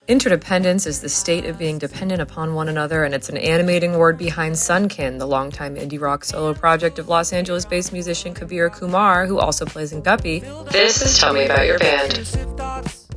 Interdependence is the state of being dependent upon one another, and it's an animating word behind Sunkin, the longtime indie rock solo project of Los Angeles-based musician Kabir Kumar, who also plays in Guppy. This is Tell Me About Your Band.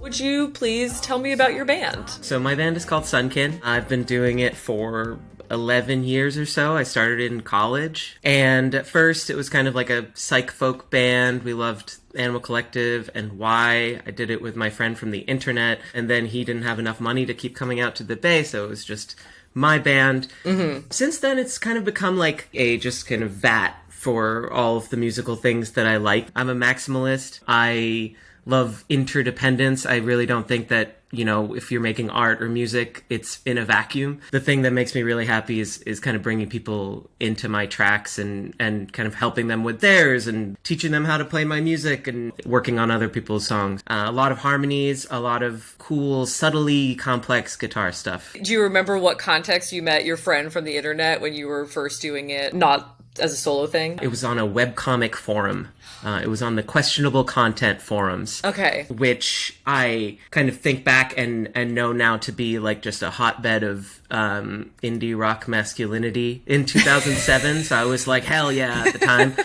Would you please tell me about your band? So my band is called Sunkin. I've been doing it for 11 years or so. I started in college, and at first it was kind of like a psych folk band. We loved Animal Collective and Why. I did it with my friend from the internet, and then he didn't have enough money to keep coming out to the Bay, so it was just my band. Mm-hmm. Since then, it's kind of become like a just kind of vat for all of the musical things that I like. I'm a maximalist. I love interdependence. I really don't think that, you know, if you're making art or music, it's in a vacuum. The thing that makes me really happy is kind of bringing people into my tracks and kind of helping them with theirs and teaching them how to play my music and working on other people's songs. A lot of harmonies, a lot of cool, subtly complex guitar stuff. Do you remember what context you met your friend from the internet when you were first doing it? Not as a solo thing? It was on a webcomic forum. It was on the questionable content forums. Okay. Which I kind of think back and know now to be like just a hotbed of indie rock masculinity in 2007. So I was like, hell yeah, at the time.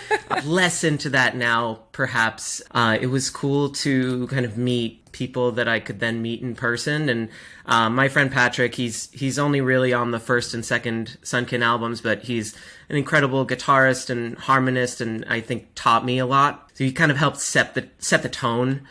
Less into that now, perhaps. It was cool to kind of meet people that I could then meet in person. And my friend Patrick, he's only really on the first and second Sunkin albums, but he's an incredible guitarist and harmonist, and I think taught me a lot. So he kind of helped set the tone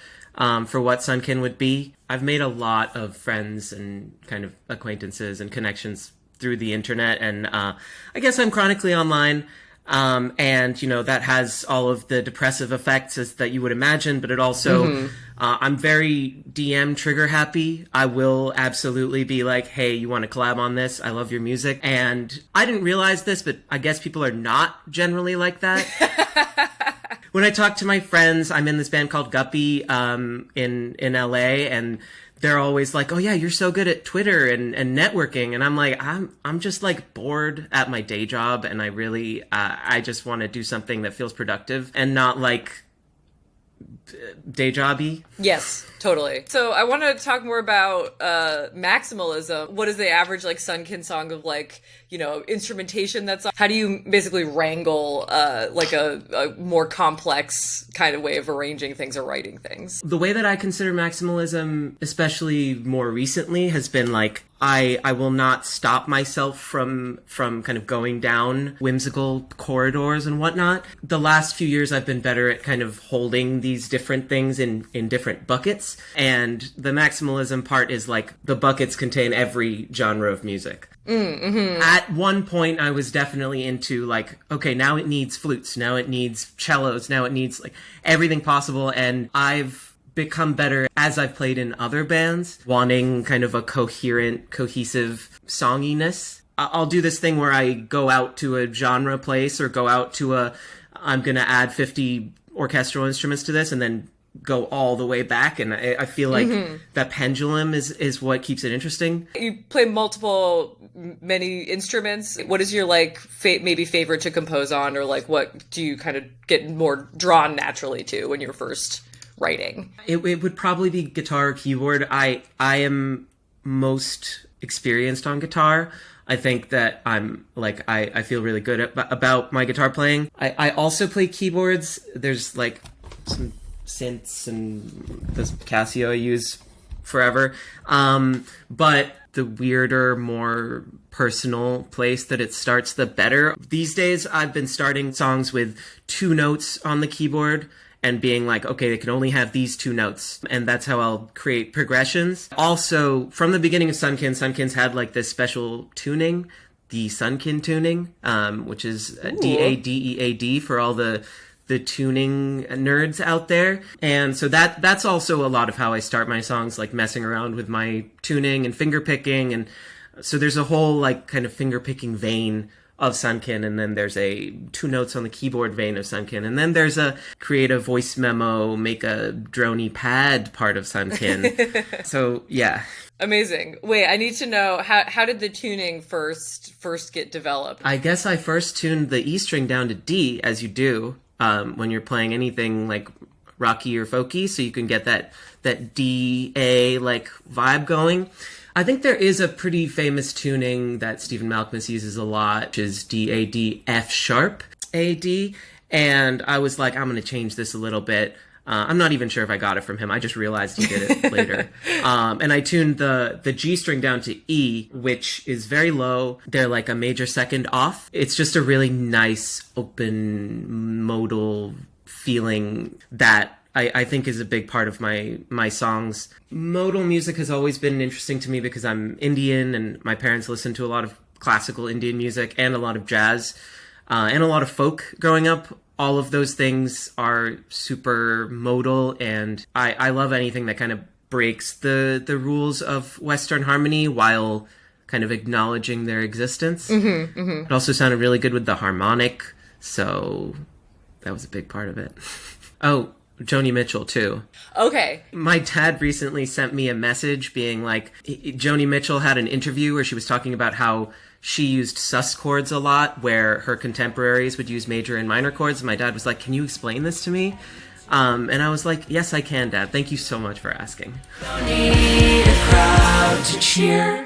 for what Sunkin would be. I've made a lot of friends and kind of acquaintances and connections through the internet, and I guess I'm chronically online. And, you know, that has all of the depressive effects as that you would imagine, but it also, I'm very DM trigger happy. I will absolutely be like, hey, you want to collab on this? I love your music. And I didn't realize this, but I guess people are not generally like that. When I talk to my friends, I'm in this band called Guppy, in LA, and they're always like, oh yeah, you're so good at Twitter and networking. And I'm like, I'm just like bored at my day job. And I really, I just want to do something that feels productive and not like day jobby. Yes, totally. So I want to talk more about maximalism. What is the average like Sunkin song of like, you know, instrumentation that's on? How do you basically wrangle like a more complex kind of way of arranging things or writing things? The way that I consider maximalism, especially more recently, has been like I will not stop myself from kind of going down whimsical corridors and whatnot. The last few years I've been better at kind of holding these different things in different buckets. And the maximalism part is like the buckets contain every genre of music. Mm-hmm. At one point I was definitely into like, okay, now it needs flutes, now it needs cellos, now it needs like everything possible. And I've become better as I've played in other bands, wanting kind of a coherent, cohesive songiness. I'll do this thing where I go out to a genre place or go out to I'm going to add 50 orchestral instruments to this and then go all the way back. And I feel like that pendulum is what keeps it interesting. You play many instruments. What is your like maybe favorite to compose on, or like what do you kind of get more drawn naturally to when you're first writing? It would probably be guitar or keyboard. I am most experienced on guitar. I think that I'm like, I feel really good about my guitar playing. I also play keyboards. There's like some synths and this Casio I use forever. But the weirder, more personal place that it starts, the better. These days, I've been starting songs with 2 notes on the keyboard and being like, okay, they can only have these 2 notes. And that's how I'll create progressions. Also, from the beginning of Sunkin's had like this special tuning, the Sunkin tuning, which is DADEAD for all the tuning nerds out there. And so that's also a lot of how I start my songs, like messing around with my tuning and finger picking. And so there's a whole like kind of finger picking vein of Sunkin, and then there's a 2 notes on the keyboard vein of Sunkin, and then there's a create a voice memo, make a droney pad part of Sunkin. So yeah. Amazing. Wait, I need to know how did the tuning first get developed? I guess I first tuned the E string down to D, as you do when you're playing anything like rocky or folky, so you can get that D-A like vibe going. I think there is a pretty famous tuning that Stephen Malkmus uses a lot, which is D-A-D F sharp A-D. And I was like, I'm going to change this a little bit. I'm not even sure if I got it from him. I just realized he did it later. And I tuned the G string down to E, which is very low. They're like a major second off. It's just a really nice, open, modal feeling that I think is a big part of my songs. Modal music has always been interesting to me because I'm Indian and my parents listened to a lot of classical Indian music and a lot of jazz and a lot of folk growing up. All of those things are super modal, and I love anything that kind of breaks the rules of Western harmony while kind of acknowledging their existence. It also sounded really good with the harmonic, so that was a big part of it. Oh, Joni Mitchell, too. Okay. My dad recently sent me a message being like, Joni Mitchell had an interview where she was talking about how she used sus chords a lot, where her contemporaries would use major and minor chords. And my dad was like, can you explain this to me? And I was like, yes, I can, Dad. Thank you so much for asking. Don't need a crowd to cheer.